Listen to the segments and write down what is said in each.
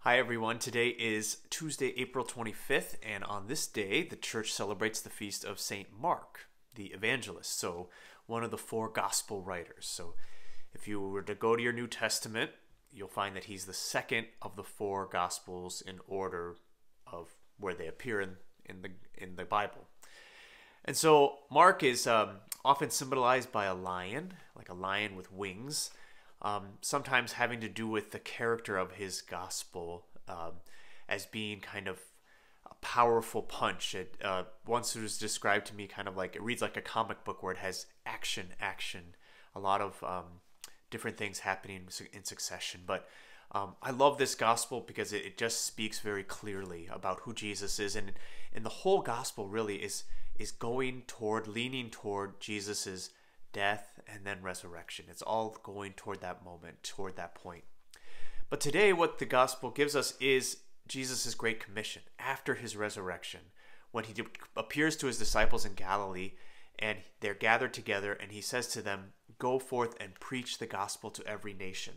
Hi everyone, today is Tuesday, April 25th, and on this day, the church celebrates the feast of Saint Mark, the evangelist, so one of the four gospel writers. So if you were to go to your New Testament, you'll find that he's the second of the four gospels in order of where they appear in the Bible. And so Mark is often symbolized by a lion, like a lion with wings, sometimes having to do with the character of his gospel as being kind of a powerful punch. It once it was described to me kind of like it reads like a comic book where it has action, a lot of different things happening in succession. But I love this gospel because it just speaks very clearly about who Jesus is, and the whole gospel really is leaning toward Jesus's death and then resurrection. It's all going toward that moment, toward that point. But today what the gospel gives us is Jesus' great commission after his resurrection, when he appears to his disciples in Galilee and they're gathered together, and he says to them, "Go forth and preach the gospel to every nation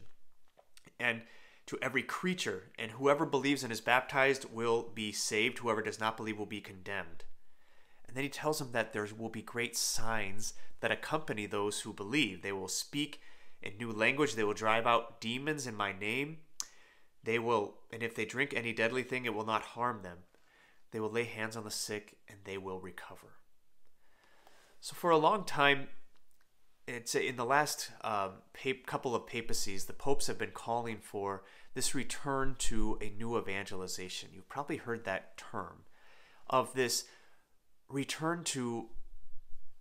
and to every creature, and whoever believes and is baptized will be saved. Whoever does not believe will be condemned." And then he tells them that there will be great signs that accompany those who believe. They will speak in new language. They will drive out demons in my name. And if they drink any deadly thing, it will not harm them. They will lay hands on the sick and they will recover. So for a long time, it's in the last couple of papacies, the popes have been calling for this return to a new evangelization. You've probably heard that term, of this return to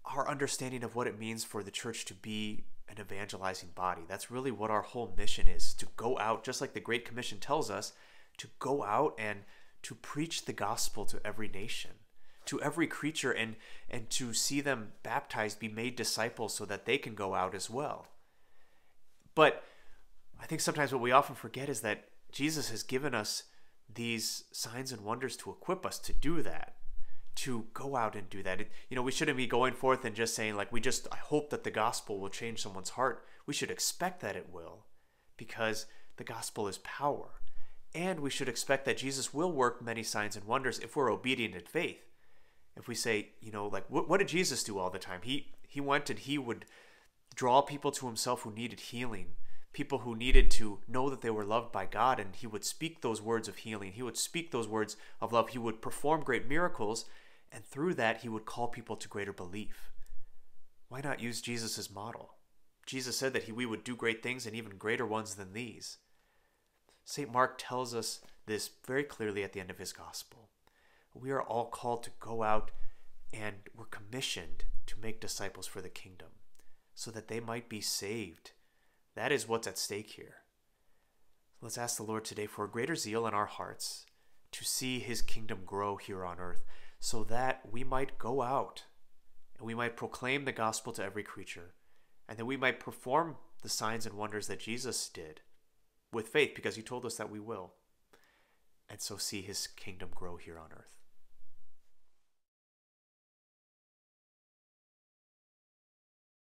our understanding of what it means for the church to be an evangelizing body. That's really what our whole mission is, to go out, just like the Great Commission tells us, to go out and to preach the gospel to every nation, to every creature, and to see them baptized, be made disciples so that they can go out as well. But I think sometimes what we often forget is that Jesus has given us these signs and wonders to equip us to do that, to go out and do that. We shouldn't be going forth and just saying like, I hope that the gospel will change someone's heart. We should expect that it will, because the gospel is power. And we should expect that Jesus will work many signs and wonders if we're obedient in faith. If we say, what did Jesus do all the time? He went and he would draw people to himself who needed healing, people who needed to know that they were loved by God, and he would speak those words of healing. He would speak those words of love. He would perform great miracles, and through that, he would call people to greater belief. Why not use Jesus as model? Jesus said that we would do great things and even greater ones than these. St. Mark tells us this very clearly at the end of his gospel. We are all called to go out, and we're commissioned to make disciples for the kingdom so that they might be saved. That is what's at stake here. Let's ask the Lord today for a greater zeal in our hearts to see his kingdom grow here on earth, so that we might go out and we might proclaim the gospel to every creature, and that we might perform the signs and wonders that Jesus did with faith, because he told us that we will, and so see his kingdom grow here on earth.